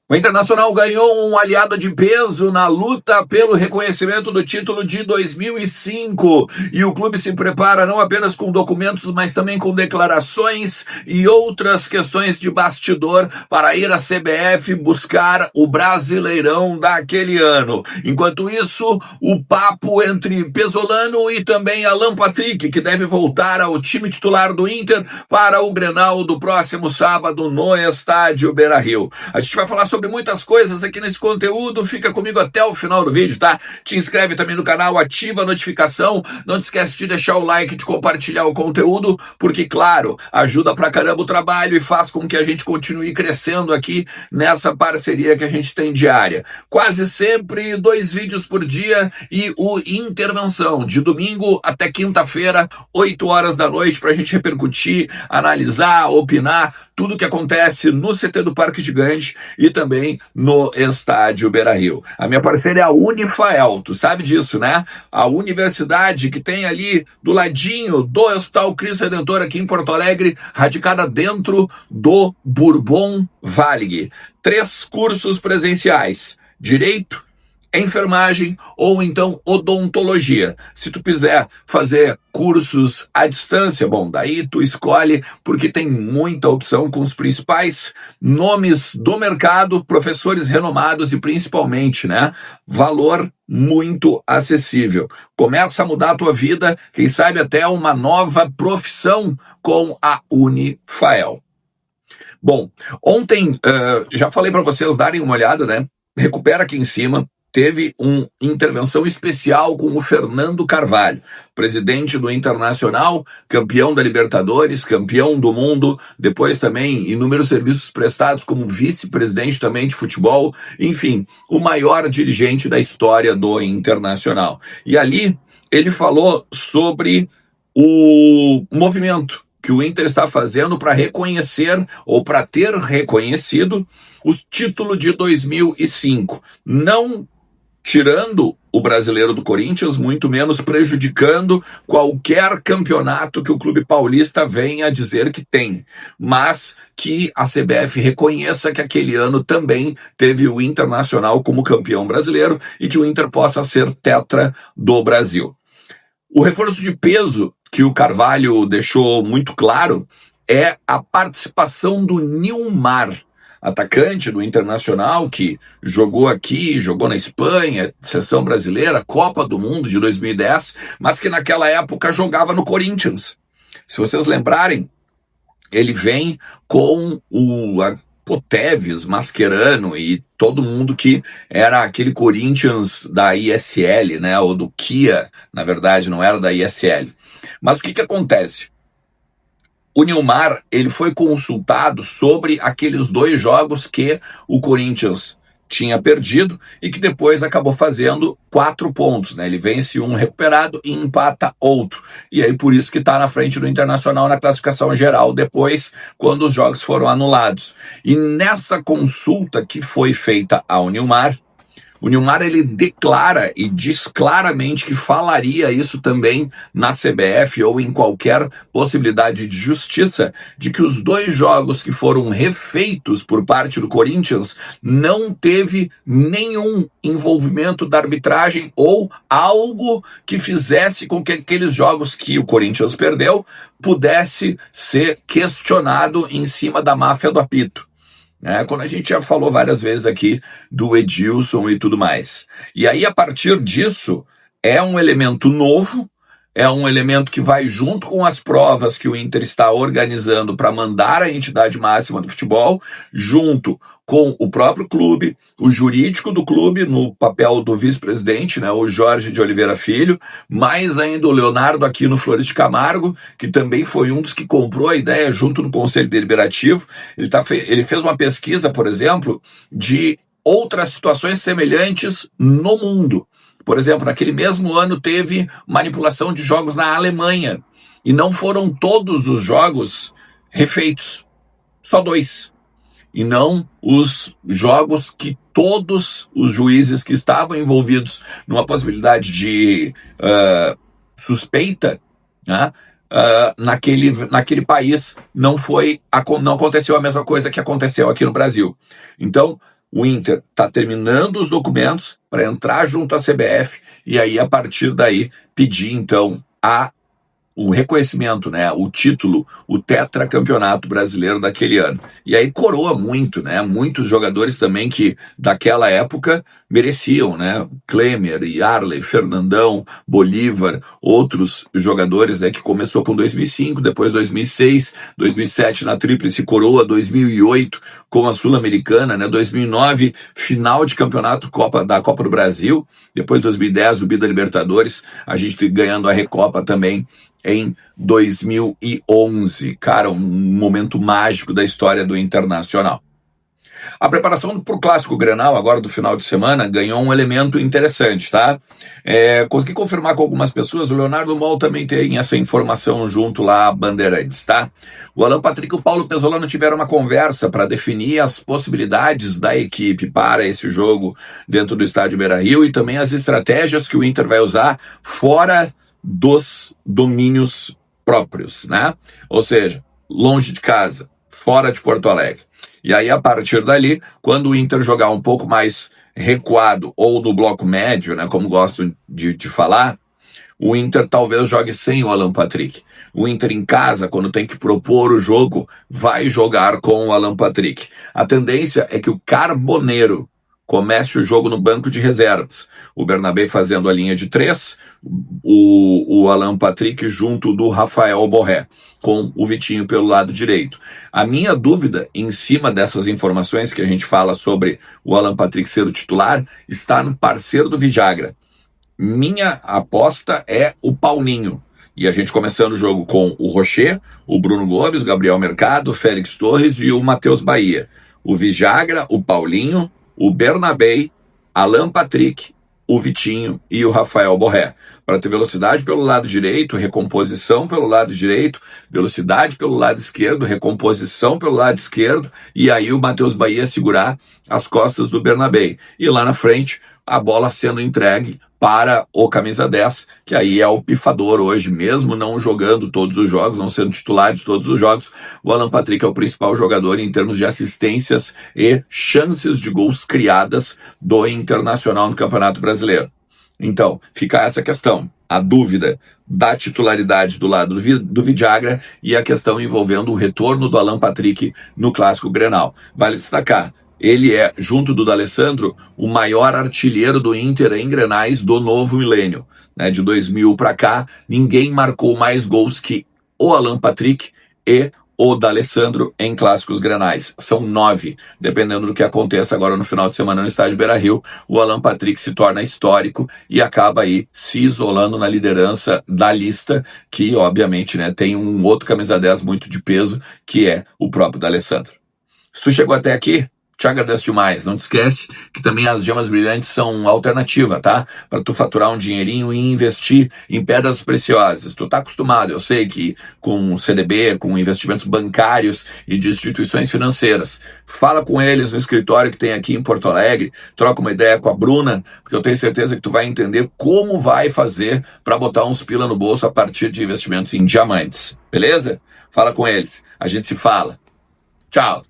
O Internacional ganhou um aliado de peso na luta pelo reconhecimento do título de 2005 e o clube se prepara não apenas com documentos, mas também com declarações e outras questões de bastidor para ir à CBF buscar o Brasileirão daquele ano. Enquanto isso, o papo entre Pesolano e também Alan Patrick, que deve voltar ao time titular do Inter para o Grenal do próximo sábado no Estádio Beira-Rio. A gente vai falar sobre muitas coisas aqui nesse conteúdo, fica comigo até o final do vídeo, tá? Te inscreve também no canal, ativa a notificação, não te esquece de deixar o like, de compartilhar o conteúdo, porque, claro, ajuda pra caramba o trabalho e faz com que a gente continue crescendo aqui nessa parceria que a gente tem diária. Quase sempre 2 vídeos por dia e o Intervenção, de domingo até quinta-feira, 8 horas da noite, pra gente repercutir, analisar, opinar, tudo que acontece no CT do Parque Gigante e também no Estádio Beira-Rio. A minha parceira é a Unifael, tu sabe disso, né? A universidade que tem ali do ladinho do Hospital Cristo Redentor aqui em Porto Alegre, radicada dentro do Bourbon Valley. 3 cursos presenciais: Direito, enfermagem ou então odontologia. Se tu quiser fazer cursos à distância, bom, daí tu escolhe, porque tem muita opção com os principais nomes do mercado, professores renomados e principalmente, né, valor muito acessível. Começa a mudar a tua vida, quem sabe até uma nova profissão com a Unifael. Bom, ontem já falei para vocês darem uma olhada, né? Recupera aqui em cima. Teve uma intervenção especial com o Fernando Carvalho, presidente do Internacional, campeão da Libertadores, campeão do mundo, depois também inúmeros serviços prestados como vice-presidente também de futebol, enfim, o maior dirigente da história do Internacional. E ali ele falou sobre o movimento que o Inter está fazendo para reconhecer ou para ter reconhecido o título de 2005, não tirando o Brasileiro do Corinthians, muito menos prejudicando qualquer campeonato que o clube paulista venha a dizer que tem, mas que a CBF reconheça que aquele ano também teve o Internacional como campeão brasileiro e que o Inter possa ser tetra do Brasil. O reforço de peso que o Carvalho deixou muito claro é a participação do Nilmar, atacante do Internacional, que jogou aqui, jogou na Espanha, seleção brasileira, Copa do Mundo de 2010, mas que naquela época jogava no Corinthians. Se vocês lembrarem, ele vem com o Teves, Mascherano e todo mundo que era aquele Corinthians da ISL, né, ou do Kia, na verdade, não era da ISL. Mas o que acontece? O Nilmar, ele foi consultado sobre aqueles 2 jogos que o Corinthians tinha perdido e que depois acabou fazendo 4 pontos, né? Ele vence um recuperado e empata outro. E aí por isso que está na frente do Internacional na classificação geral depois, quando os jogos foram anulados. E nessa consulta que foi feita ao Nilmar, o Nilmar, ele declara e diz claramente que falaria isso também na CBF ou em qualquer possibilidade de justiça, de que os 2 jogos que foram refeitos por parte do Corinthians não teve nenhum envolvimento da arbitragem ou algo que fizesse com que aqueles jogos que o Corinthians perdeu pudesse ser questionado em cima da máfia do apito. Quando a gente já falou várias vezes aqui do Edilson e tudo mais. E aí, a partir disso, é um elemento novo, é um elemento que vai junto com as provas que o Inter está organizando para mandar a entidade máxima do futebol, junto com o próprio clube, o jurídico do clube, no papel do vice-presidente, né, o Jorge de Oliveira Filho, mais ainda o Leonardo Aquino Flores de Camargo, que também foi um dos que comprou a ideia junto no Conselho Deliberativo. Ele fez uma pesquisa, por exemplo, de outras situações semelhantes no mundo. Por exemplo, naquele mesmo ano teve manipulação de jogos na Alemanha, e não foram todos os jogos refeitos, só 2. E não os jogos que todos os juízes que estavam envolvidos numa possibilidade de suspeita, né, naquele país não aconteceu a mesma coisa que aconteceu aqui no Brasil. Então, O Inter está terminando os documentos para entrar junto à CBF e aí, a partir daí, pedir, então, o reconhecimento, né, o título, o tetracampeonato brasileiro daquele ano. E aí coroa muito, né, muitos jogadores também que daquela época mereciam, né, Klemer, Yarley, Fernandão, Bolívar, outros jogadores, né, que começou com 2005, depois 2006, 2007 na Tríplice Coroa, 2008 com a Sul-Americana, né, 2009 final de campeonato da Copa do Brasil, depois 2010 o Bida Libertadores, a gente ganhando a Recopa também em 2011. Cara, um momento mágico da história do Internacional. A preparação para o Clássico Grenal, agora do final de semana, ganhou um elemento interessante, tá? Consegui confirmar com algumas pessoas, o Leonardo Mol também tem essa informação junto lá a Bandeirantes, tá? O Alan Patrick e o Paulo Pezzolano tiveram uma conversa para definir as possibilidades da equipe para esse jogo dentro do estádio Beira-Rio e também as estratégias que o Inter vai usar fora dos domínios próprios, né? Ou seja, longe de casa, fora de Porto Alegre. E aí, a partir dali, quando o Inter jogar um pouco mais recuado ou no bloco médio, né, como gosto de falar, o Inter talvez jogue sem o Alan Patrick. O Inter em casa, quando tem que propor o jogo, vai jogar com o Alan Patrick. A tendência é que o Carboneiro comece o jogo no banco de reservas. O Bernabé fazendo a linha de 3, o Alan Patrick junto do Rafael Borré, com o Vitinho pelo lado direito. A minha dúvida, em cima dessas informações que a gente fala sobre o Alan Patrick ser o titular, está no parceiro do Vijagra. Minha aposta é o Paulinho. E a gente começando o jogo com o Rocher, o Bruno Gomes, o Gabriel Mercado, o Félix Torres e o Matheus Bahia. O Vijagra, o Paulinho, o Bernabé, Alan Patrick, o Vitinho e o Rafael Borré. Para ter velocidade pelo lado direito, recomposição pelo lado direito, velocidade pelo lado esquerdo, recomposição pelo lado esquerdo, e aí o Matheus Bahia segurar as costas do Bernabé. E lá na frente, a bola sendo entregue para o camisa 10, que aí é o pifador hoje, mesmo não jogando todos os jogos, não sendo titular de todos os jogos, o Alan Patrick é o principal jogador em termos de assistências e chances de gols criadas do Internacional no Campeonato Brasileiro. Então, fica essa questão, a dúvida da titularidade do lado do Vijagra e a questão envolvendo o retorno do Alan Patrick no Clássico Grenal. Vale destacar, ele é, junto do D'Alessandro, o maior artilheiro do Inter em Grenais do novo milênio. Né? De 2000 para cá, ninguém marcou mais gols que o Alan Patrick e o D'Alessandro em clássicos Grenais. São 9. Dependendo do que aconteça agora no final de semana no estádio Beira-Rio, o Alan Patrick se torna histórico e acaba aí se isolando na liderança da lista, que obviamente, né, tem um outro camisa 10 muito de peso, que é o próprio D'Alessandro. Se tu chegou até aqui, te agradeço demais. Não te esquece que também as gemas brilhantes são alternativa, tá? Para tu faturar um dinheirinho e investir em pedras preciosas. Tu tá acostumado, eu sei que com CDB, com investimentos bancários e de instituições financeiras. Fala com eles no escritório que tem aqui em Porto Alegre, troca uma ideia com a Bruna, porque eu tenho certeza que tu vai entender como vai fazer para botar uns pila no bolso a partir de investimentos em diamantes. Beleza? Fala com eles. A gente se fala. Tchau.